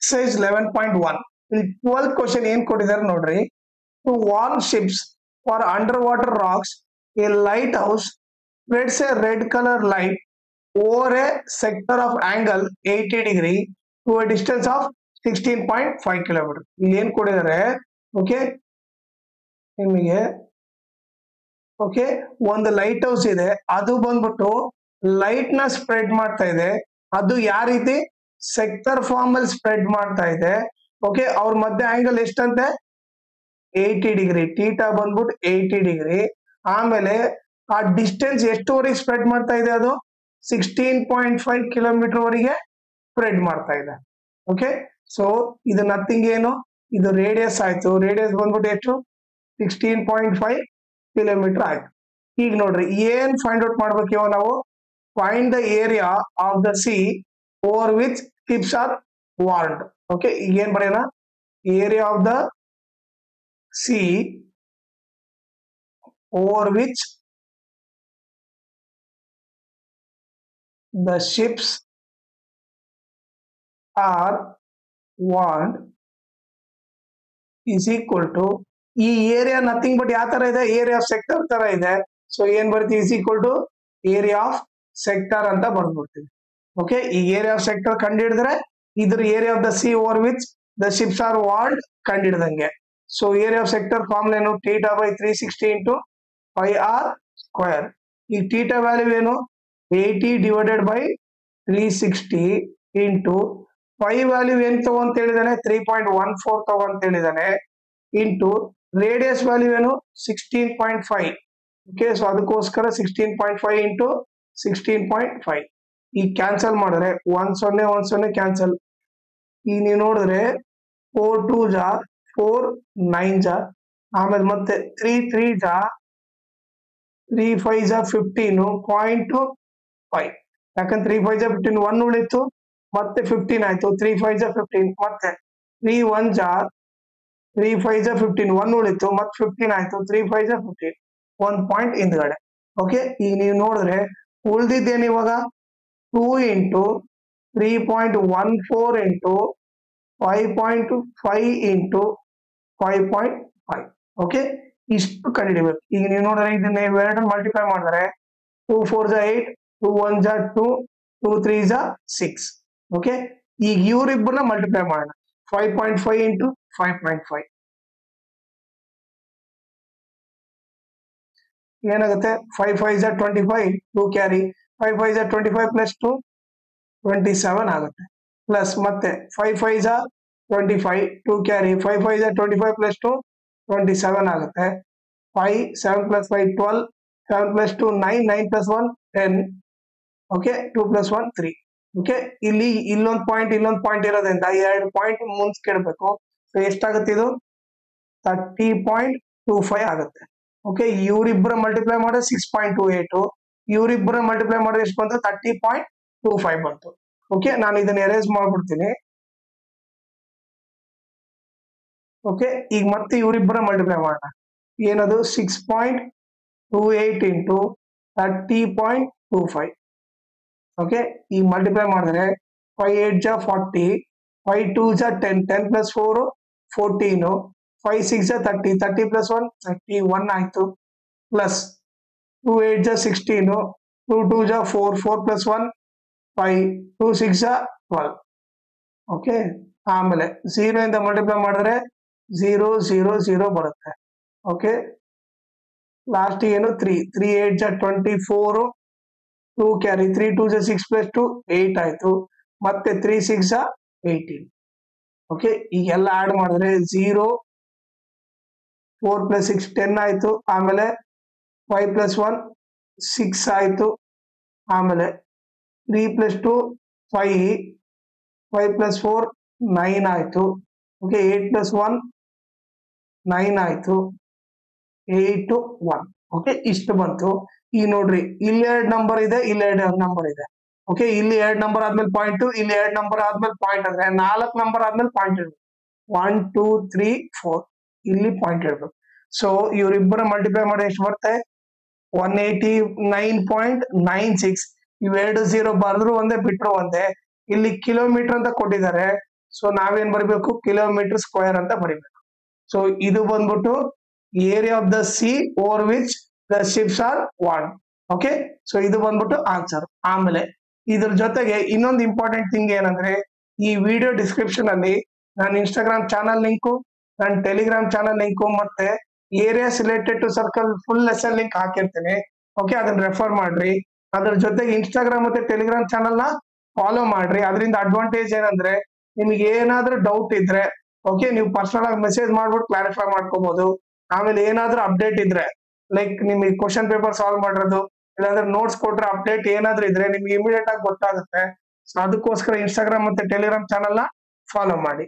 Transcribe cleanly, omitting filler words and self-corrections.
Exercise 11.1. In 12th question ಏನ್ ಕೊಟ್ಟಿದ್ದಾರೆ ನೋಡ್ರಿ. To warn ships for underwater rocks, a lighthouse spreads a red color light over a sector of angle 80 degree to a distance of 16.5 km. ಇಲ್ಲಿ ಏನ್ ಕೊಟ್ಟಿದ್ದಾರೆ okay ನಿಮಗೆ okay ಒಂದು light house ಇದೆ, ಅದು ಬಂದ್ಬಿಟ್ಟು ಲೈಟ್ ನ ಸ್ಪ್ರೆಡ್ ಮಾಡ್ತಾ ಇದೆ. ಅದು ಯಾವ ರೀತಿ ಸೆಕ್ಟರ್ ಫಾರ್ಮ್ ಅಲ್ಲಿ ಸ್ಪ್ರೆಡ್ ಮಾಡ್ತಾ ಇದೆ. ಓಕೆ ಅವ್ರ ಮಧ್ಯೆ ಆಂಗಲ್ ಎಷ್ಟಂತೆ 80 ಡಿಗ್ರಿ, ಟೀಟಾ ಬಂದ್ಬಿಟ್ಟು 80 ಡಿಗ್ರಿ. ಆಮೇಲೆ ಆ ಡಿಸ್ಟೆನ್ಸ್ ಎಷ್ಟುವರೆಗೆ ಸ್ಪ್ರೆಡ್ ಮಾಡ್ತಾ ಇದೆ, ಅದು 16.5 ಕಿಲೋಮೀಟರ್ ವರೆಗೆ ಸ್ಪ್ರೆಡ್ ಮಾಡ್ತಾ ಇದೆ. ಓಕೆ ಸೊ ಇದು ನಥಿಂಗ್ ಏನು, ಇದು ರೇಡಿಯಸ್ ಆಯ್ತು. ರೇಡಿಯಸ್ ಬಂದ್ಬಿಟ್ಟು ಎಷ್ಟು 16.5 ಕಿಲೋಮೀಟರ್ ಆಯ್ತು. ಈಗ ನೋಡ್ರಿ ಏನ್ ಫೈಂಡ್ ಔಟ್ ಮಾಡ್ಬೇಕು ಇವಾಗ ನಾವು, find the area of the sea over which ships are warned. Okay ಈಗ ಏನ್ ಬರೆಯೋಣ, area of the sea over which the ships are warned is equal to, ಈ ಏರಿಯಾ ನಥಿಂಗ್ ಬಟ್ ಯಾವ ತರ ಇದೆ, ಏರಿಯಾ ಆಫ್ ಸೆಕ್ಟರ್ ತರ ಇದೆ. So ಏನ್ ಬರುತ್ತೆ, is equal to area of sector ಅಂತ ಬರ್ಬಿಡ್ತೀವಿ. ಓಕೆ ಈ ಏರಿಯಾ ಆಫ್ ಸೆಕ್ಟರ್ ಕಂಡು ಹಿಡಿದ್ರೆ ಇದ್ರ area of the sea over which the ships are warned ಕಂಡು ಹಿಡ್ದಂಗೆ. So area of sector formula ಏನು, theta by 360 into 5r square. ಈ ಟೀಟಾ ವ್ಯಾಲ್ಯೂ ಏನು 80 ಡಿವೈಡೆಡ್ ಬೈ 360 ಇಂಟು 5 ವ್ಯಾಲ್ಯೂ ಏನ್ ತಗೊಂತ ಹೇಳಿದಾನೆ 3.14 ತಗೊಂತ ಹೇಳಿದಾನೆ, ಇಂಟು ರೇಡಿಯಸ್ ವ್ಯಾಲ್ಯೂ ಏನು 16.5. ಓಕೆ ಸೊ ಅದಕ್ಕೋಸ್ಕರ 16.5 ಇಂಟು 16.5. ಈಗ ಕ್ಯಾನ್ಸಲ್ ಮಾಡಿದ್ರೆ 10 ಕ್ಯಾನ್ಸಲ್. ಈಗ ನೀವು ನೋಡಿದ್ರೆ 4 2 ಜಾ 4 9 ಜಾ, ಆಮೇಲೆ ಮತ್ತೆ 3 3 ಜಾ 3 5 ಜಾ 15.5. ಯಾಕಂದ್ರೆ 3 5 ಜಾ 15 1 ಉಳಿತು, ಮತ್ತೆ 15 ಆಯ್ತು. 3 5 ಜಾ 15, ಮತ್ತೆ 3 1 ಜಾ 3 5 ಜಾ 15 1 ಉಳಿತು, ಮತ್ತೆ 15 ಆಯ್ತು. 3 5 ಜಾ 15 1 ಪಾಯಿಂಟ್ ಹಿಂದ್ಗಡೆ. ಓಕೆ ಈಗ ನೀವು ನೋಡಿದ್ರೆ ಉಳ್ದಿದ್ದೇನು ಇವಾಗ 2 ಇಂಟು 3.14 ಇಂಟು 5.5 ಇಂಟು 5.5. ಓಕೆ ಇಷ್ಟು ಕಂಡುಹಿಡಿಬೇಕು. ಈಗ ನೀವು ನೋಡಿದ್ರೆ ಇದನ್ನ ಇವೆರಡನ್ನು ಮಲ್ಟಿಪ್ಲೈ ಮಾಡಿದ್ರೆ 2 4 ಜಾ 8, 2 1 ಜಾ 2, 2 3 ಜಾ 6. ಓಕೆ ಈಗ ಇವರಿಬ್ಬರನ್ನ ಮಲ್ಟಿಪ್ಲೈ ಮಾಡೋಣ, 5.5 ಇಂಟು 5.5 ಏನಾಗುತ್ತೆ 5 5 ಜಾ 25, 2 ಕ್ಯಾರಿ 5 5 ಜಾ 25 ಪ್ಲಸ್ 2 27 ಆಗುತ್ತೆ. ಪ್ಲಸ್ ಮತ್ತೆ 5 5 ಜಾ 25, 2 ಕ್ಯಾರಿ 5 5 ಜಾ 25 ಪ್ಲಸ್ 2 27 ಆಗುತ್ತೆ. 5 7 plus 5 12, 7 plus 2 9, 9 plus 1 10. Okay 2 plus 1 3. Okay ಇಲ್ಲಿ ಇಲ್ಲೊಂದು ಪಾಯಿಂಟ್ ಇರೋದ್ರಿಂದ 2 ಪಾಯಿಂಟ್ ಮುಂದ್ಸ್ಕಿಡ್ಬೇಕು. ಸೊ ಎಷ್ಟಾಗುತ್ತೆ ಇದು 30.25 ಆಗುತ್ತೆ. ಓಕೆ ಇವರಿಬ್ಬರ ಮಲ್ಟಿಪ್ಲೈ ಮಾಡಿದ್ರೆ 6.28, ಇವರಿಬ್ಬರ ಮಲ್ಟಿಪ್ಲೈ ಮಾಡಿದ್ರೆ ಎಷ್ಟು ಬಂತು 30.25 ಬಂತು. ಓಕೆ ನಾನು ಇದನ್ನ ಎರೇಸ್ ಮಾಡ್ಬಿಡ್ತೀನಿ. ಓಕೆ ಈಗ ಮತ್ತೆ ಇವರಿಬ್ಬರ ಮಲ್ಟಿಪ್ಲೈ ಮಾಡೋಣ, ಏನದು 6.28 ಇಂಟು 30.25. ಓಕೆ ಈಗ ಮಲ್ಟಿಪ್ಲೈ ಮಾಡಿದ್ರೆ 5 8 ಜಾ 40, 5 2 ಜಾ 10, 10 ಪ್ಲಸ್ 4 14, 5 6 ಜಾ 30, 30 ಪ್ಲಸ್ 1 31 ಆಯ್ತು. ಪ್ಲಸ್ 2 8 ಜಾ 16, 2 2 ಜಾ 4, 4 ಪ್ಲಸ್ 1 5, 2 6 ಜಾ 12. ಓಕೆ ಆಮೇಲೆ 0 ಇಂದ ಮಲ್ಟಿಪ್ಲೈ ಮಾಡಿದ್ರೆ 0 0 0 ಬರುತ್ತೆ. ಓಕೆ ಲಾಸ್ಟ್ ಏನು 3 3 8 ಜಾ 24, 2 ಕ್ಯಾರಿ 3 2 ಜಾ 6 ಪ್ಲಸ್ 2 8 ಆಯ್ತು. ಮತ್ತೆ 3 6 ಜಾ 18. ಓಕೆ ಈಗೆಲ್ಲ ಆಡ್ ಮಾಡಿದ್ರೆ 0 4 ಪ್ಲಸ್ 6 10 ಆಯ್ತು. ಆಮೇಲೆ 5 ಪ್ಲಸ್ 1 6 ಆಯ್ತು. ಆಮೇಲೆ 3 ಪ್ಲಸ್ 2 5, 5 ಪ್ಲಸ್ 4 9 ಆಯ್ತು. ಓಕೆ 8 ಪ್ಲಸ್ 1 9 ಆಯ್ತು. 8 1. ಓಕೆ ಇಷ್ಟು ಬಂತು. ಈಗ ನೋಡ್ರಿ ಇಲ್ಲಿ 2 ನಂಬರ್ ಇದೆ, ಇಲ್ಲಿ 2 ನಂಬರ್ ಇದೆ. ಓಕೆ ಇಲ್ಲಿ 2 ನಂಬರ್ ಆದ್ಮೇಲೆ ಪಾಯಿಂಟ್, ಇಲ್ಲಿ 2 ನಂಬರ್ ಆದ್ಮೇಲೆ ಪಾಯಿಂಟ್, ಅಂದ್ರೆ 4 ನಂಬರ್ ಆದ್ಮೇಲೆ ಪಾಯಿಂಟ್ ಇಡ್ಬೇಕು. 1 2 3 4 ಇಲ್ಲಿ ಪಾಯಿಂಟ್ ಇಡ್ಬೇಕು. ಸೊ ಇವರಿಬ್ಬರ ಮಲ್ಟಿಪ್ಲೈ ಮಾಡಿ ಎಷ್ಟು ಬರುತ್ತೆ 189.96. ಇವೆರಡು 0 ಬರೆದ್ರು ಒಂದೇ ಬಿಟ್ರು ಒಂದೇ. ಇಲ್ಲಿ ಕಿಲೋಮೀಟರ್ ಅಂತ ಕೊಟ್ಟಿದ್ದಾರೆ. ಸೊ ನಾವೇನ್ ಬರಿಬೇಕು ಕಿಲೋಮೀಟರ್ ಸ್ಕ್ವೇರ್ ಅಂತ ಬರಿಬೇಕು. ಸೊ ಇದು ಬಂದ್ಬಿಟ್ಟು area of the sea over which the ships are warned. Okay, so ಇದು ಬಂದ್ಬಿಟ್ಟು ಆನ್ಸರ್. ಆಮೇಲೆ ಇದ್ರ ಜೊತೆಗೆ ಇನ್ನೊಂದು ಇಂಪಾರ್ಟೆಂಟ್ ಥಿಂಗ್ ಏನಂದ್ರೆ ಈ ವಿಡಿಯೋ ಡಿಸ್ಕ್ರಿಪ್ಷನ್ ಅಲ್ಲಿ ನಾನು ಇನ್ಸ್ಟಾಗ್ರಾಮ್ ಚಾನಲ್ ಲಿಂಕು, ನನ್ನ ಟೆಲಿಗ್ರಾಮ್ ಚಾನಲ್ ಲಿಂಕು ಮತ್ತೆ areas related to circle full lesson link ಹಾಕಿರ್ತೀನಿ. ಓಕೆ, ಅದನ್ನ ರೆಫರ್ ಮಾಡ್ರಿ. ಅದ್ರ ಜೊತೆಗೆ ಇನ್ಸ್ಟಾಗ್ರಾಮ್ ಮತ್ತೆ ಟೆಲಿಗ್ರಾಮ್ ಚಾನಲ್ ನ ಫಾಲೋ ಮಾಡ್ರಿ. ಅದರಿಂದ ಅಡ್ವಾಂಟೇಜ್ ಏನಂದ್ರೆ ನಿಮಗೆ ಏನಾದ್ರೂ ಡೌಟ್ ಇದ್ರೆ ಓಕೆ ನೀವು ಪರ್ಸನಲ್ ಆಗಿ ಮೆಸೇಜ್ ಮಾಡ್ಬಿಟ್ಟು ಕ್ಲಾರಿಫೈ ಮಾಡ್ಕೋಬಹುದು. ಆಮೇಲೆ ಏನಾದ್ರೂ ಅಪ್ಡೇಟ್ ಇದ್ರೆ ಲೈಕ್ ನಿಮಗೆ ಕ್ವಶನ್ ಪೇಪರ್ ಸಾಲ್ವ್ ಮಾಡಿರೋದು ಇಲ್ಲಾಂದ್ರೆ ನೋಟ್ಸ್ ಕೊಟ್ರೆ ಅಪ್ಡೇಟ್ ಏನಾದ್ರೂ ಇದ್ರೆ ನಿಮ್ಗೆ ಇಮಿಡಿಯೇಟ್ ಆಗಿ ಗೊತ್ತಾಗುತ್ತೆ. ಸೊ ಅದಕ್ಕೋಸ್ಕರ ಇನ್ಸ್ಟಾಗ್ರಾಮ್ ಮತ್ತೆ ಟೆಲಿಗ್ರಾಮ್ ಚಾನಲ್ ನ ಫಾಲೋ ಮಾಡಿ.